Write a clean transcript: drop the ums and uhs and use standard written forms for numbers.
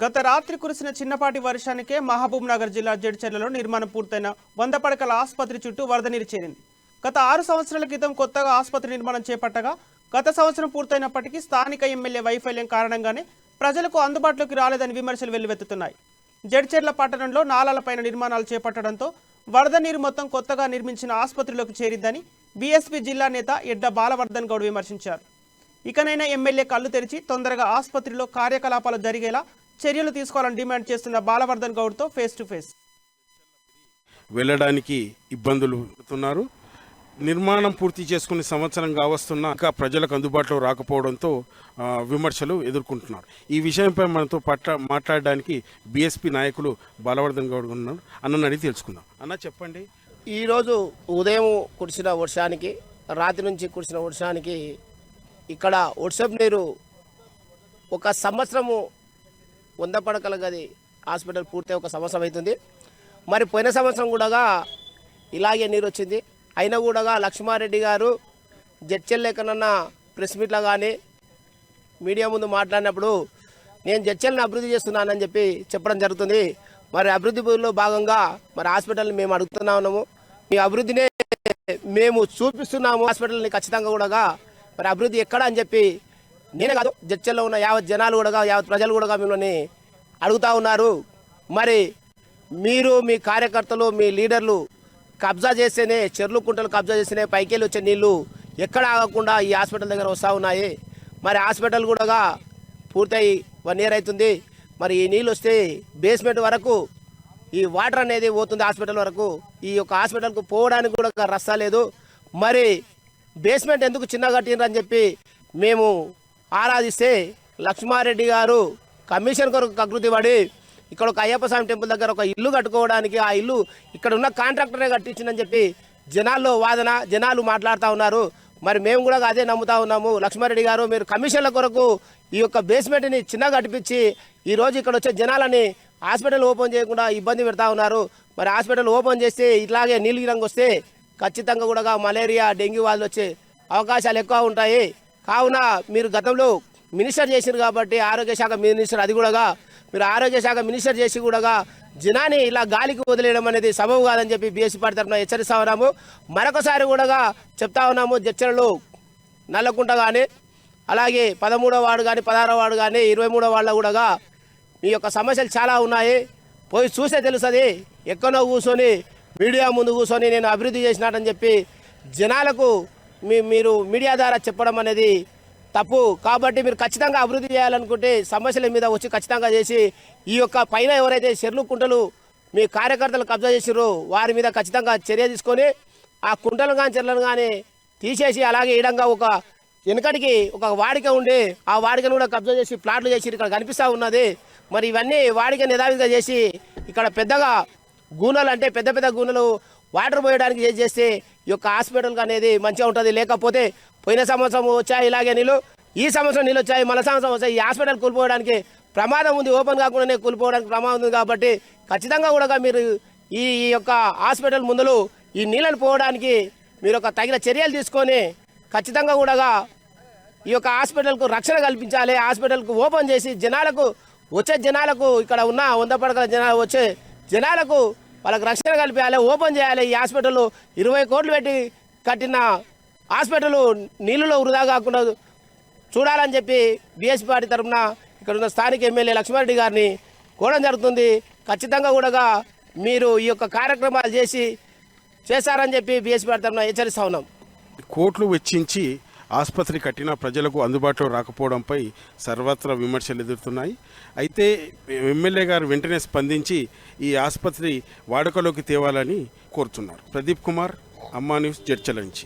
గత రాత్రి కురిసిన చిన్నపాటి వర్షానికే మహబూబ్ నగర్ జిల్లా జడ్చర్లలో నిర్మాణం పూర్తయిన 100 పడకల ఆసుపత్రి చుట్టూ వరద నీరు చేరింది. గత 6 సంవత్సరాల క్రితం కొత్తగా ఆసుపత్రి నిర్మాణం చేపట్టగా గత సంవత్సరం పూర్తయినప్పటికీ స్థానిక ఎమ్మెల్యే వైఫల్యం కారణంగానే ప్రజలకు అందుబాటులోకి రాలేదని విమర్శలు వెల్లువెత్తుతున్నాయి. జడ్చర్ల పట్టణంలో నాలాలపైన నిర్మాణాలు చేపట్టడంతో వరద నీరు మొత్తం కొత్తగా నిర్మించిన ఆసుపత్రిలోకి చేరిద్దని బీఎస్పీ జిల్లా నేత ఎడ్డ బాలవర్ధన్ గౌడ్ విమర్శించారు. ఇకనైనా ఎమ్మెల్యే కళ్ళు తెరిచి తొందరగా ఆసుపత్రిలో కార్యకలాపాలు జరిగేలా చర్యలు తీసుకోవాలని డిమాండ్ చేస్తున్న బాలవర్ధన్ గౌడ్తో ఫేస్ టు ఫేస్. వెళ్ళడానికి ఇబ్బందులు పడుతున్నారు. నిర్మాణం పూర్తి చేసుకునే సంవత్సరం కావస్తున్నా ఇంకా ప్రజలకు అందుబాటులో రాకపోవడంతో విమర్శలు ఎదుర్కొంటున్నారు. ఈ విషయంపై మనతో మాట్లాడడానికి బీఎస్పీ నాయకులు బాలవర్ధన్ గౌడ్ ఉన్నారు. అన్నని అడిగి తెలుసుకుందాం. అన్న చెప్పండి, ఈరోజు ఉదయం కురిసిన వర్షానికి, రాత్రి నుంచి కురిసిన వర్షానికి ఇక్కడ వర్షపు నీరు ఒక సంవత్సరము 100 పడకల గది హాస్పిటల్ పూర్తి ఒక సంవత్సరం అవుతుంది. మరి పోయిన సంవత్సరం కూడా ఇలాగే నీరు వచ్చింది. అయినా కూడా లక్ష్మారెడ్డి గారు జడ్చర్ల ఎక్కడన్నా ప్రెస్ మీట్లో కానీ మీడియా ముందు మాట్లాడినప్పుడు నేను జడ్చర్లను అభివృద్ధి చేస్తున్నానని చెప్పి చెప్పడం జరుగుతుంది. మరి అభివృద్ధిలో భాగంగా మరి హాస్పిటల్ని మేము అడుగుతున్నా ఉన్నాము. మీ అభివృద్ధినే మేము చూపిస్తున్నాము. హాస్పిటల్ని ఖచ్చితంగా కూడా మరి అభివృద్ధి ఎక్కడ అని చెప్పి నేనే కాదు, జడ్చర్లో ఉన్న యావత్ జనాలు కూడా, యావత్ ప్రజలు కూడా మిమ్మల్ని అడుగుతూ ఉన్నారు. మరి మీరు, మీ కార్యకర్తలు, మీ లీడర్లు కబ్జా చేస్తేనే, చెర్లు కుంటలు కబ్జా చేస్తేనే పైకెళ్ళి వచ్చే నీళ్లు ఎక్కడ ఆగకుండా ఈ హాస్పిటల్ దగ్గర వస్తూ ఉన్నాయి. మరి హాస్పిటల్ కూడా పూర్తయి 1 year అవుతుంది. మరి ఈ నీళ్ళు వస్తే బేస్మెంట్ వరకు ఈ వాటర్ అనేది పోతుంది హాస్పిటల్ వరకు. ఈ యొక్క హాస్పిటల్కు పోవడానికి కూడా రస్తా లేదు. మరి బేస్మెంట్ ఎందుకు చిన్నగా కట్టినని చెప్పి మేము ఆరాధిస్తే లక్ష్మారెడ్డి గారు కమిషన్ కొరకు కకృతి పడి ఇక్కడ ఒక అయ్యప్ప స్వామి టెంపుల్ దగ్గర ఒక ఇల్లు కట్టుకోవడానికి ఆ ఇల్లు ఇక్కడ ఉన్న కాంట్రాక్టరే కట్టించిందని చెప్పి జనాల్లో వాదన, జనాలు మాట్లాడుతూ ఉన్నారు. మరి మేము కూడా అదే నమ్ముతా ఉన్నాము. లక్ష్మారెడ్డి గారు, మీరు కమిషన్ల కొరకు ఈ యొక్క బేస్మెంట్ని చిన్నగా కట్టించి ఈరోజు ఇక్కడ వచ్చే జనాలని హాస్పిటల్ ఓపెన్ చేయకుండా ఇబ్బంది పెడతా ఉన్నారు. మరి హాస్పిటల్ ఓపెన్ చేస్తే ఇట్లాగే నీళ్ళు రంగు వస్తే ఖచ్చితంగా కూడా మలేరియా, డెంగ్యూ వాళ్ళు వచ్చే అవకాశాలు ఎక్కువ ఉంటాయి. కావున మీరు గతంలో మినిస్టర్ చేసిరు కాబట్టి ఆరోగ్య శాఖ మినిస్టర్, అది కూడా మీరు ఆరోగ్య శాఖ మినిస్టర్ చేసి కూడా జనాన్ని ఇలా గాలికి వదిలేయడం అనేది సబబు కాదని చెప్పి బీఎస్పీ పార్టీ తరఫున హెచ్చరిస్తా ఉన్నాము. మరొకసారి కూడా చెప్తా ఉన్నాము, జడ్చర్లలో నల్లకుంట కానీ, అలాగే 13వ వార్డు కానీ, 16వ వార్డు కానీ, 23వ వార్డులో కూడా మీ యొక్క సమస్యలు చాలా ఉన్నాయి. పోయి చూస్తే తెలుస్తుంది. ఎక్కడో కూర్చొని మీడియా ముందు కూర్చొని నేను అభివృద్ధి చేసినట్టని చెప్పి జనాలకు మీరు మీడియా ద్వారా చెప్పడం అనేది తప్పు. కాబట్టి మీరు ఖచ్చితంగా అభివృద్ధి చేయాలనుకుంటే సమస్యల మీద వచ్చి ఖచ్చితంగా చేసి ఈ యొక్క పైన ఎవరైతే చెర్లు కుంటలు మీ కార్యకర్తలు కబ్జా చేసిరో వారి మీద ఖచ్చితంగా చర్య తీసుకొని ఆ కుంటలు కానీ చెర్లను కానీ తీసేసి, అలాగే ఈడంగా ఒక వెనుకటికి ఒక వాడిక ఉండి ఆ వాడికను కూడా కబ్జా చేసి ప్లాట్లు చేసి ఇక్కడ కనిపిస్తూ ఉన్నది. మరి ఇవన్నీ వాడిక నిదావిగా చేసి ఇక్కడ పెద్దగా గూనెలు, అంటే పెద్ద పెద్ద గూనెలు వాటర్ పోయడానికి చేస్తే ఈ యొక్క హాస్పిటల్కి అనేది మంచిగా ఉంటుంది. లేకపోతే పోయిన సంవత్సరం వచ్చాయి ఇలాగే నీళ్ళు, ఈ సంవత్సరం నీళ్ళు వచ్చాయి, మళ్ళీ సంవత్సరం వచ్చాయి. ఈ హాస్పిటల్ కూలిపోవడానికి ప్రమాదం ఉంది. ఓపెన్ కాకుండానే కూలిపోవడానికి ప్రమాదం ఉంది. కాబట్టి ఖచ్చితంగా కూడా మీరు ఈ యొక్క హాస్పిటల్ ముందులు ఈ నీళ్ళని పోవడానికి మీరు ఒక తగిన చర్యలు తీసుకొని ఖచ్చితంగా కూడా ఈ యొక్క హాస్పిటల్కు రక్షణ కల్పించాలి. హాస్పిటల్కు ఓపెన్ చేసి జనాలకు, వచ్చే జనాలకు, ఇక్కడ ఉన్న 100 పడకల జనాలు వచ్చే జనాలకు వాళ్ళకి రక్షణ కల్పించాలి, ఓపెన్ చేయాలి. ఈ హాస్పిటల్ 20 కోట్లు పెట్టి కట్టిన హాస్పిటల్ నీళ్ళలో వృధా కాకుండా చూడాలని చెప్పి బీఎస్పీ పార్టీ తరఫున ఇక్కడ ఉన్న స్థానిక ఎమ్మెల్యే లక్ష్మారెడ్డి గారిని కోరడం జరుగుతుంది. ఖచ్చితంగా కూడా మీరు ఈ యొక్క కార్యక్రమాలు చేశారని చెప్పి బీఎస్పీ పార్టీ తరఫున హెచ్చరిస్తా ఉన్నాం. కోట్లు వెచ్చించి ఆసుపత్రి కట్టిన ప్రజలకు అందుబాటులో రాకపోవడంపై సర్వత్రా విమర్శలు ఎదురుతున్నాయి. అయితే ఎమ్మెల్యే గారు వెంటనే స్పందించి ఈ ఆసుపత్రి వాడుకలోకి తేవాలని కోరుతున్నారు. ప్రదీప్ కుమార్, అమ్మా న్యూస్, జడ్చర్ల నుంచి.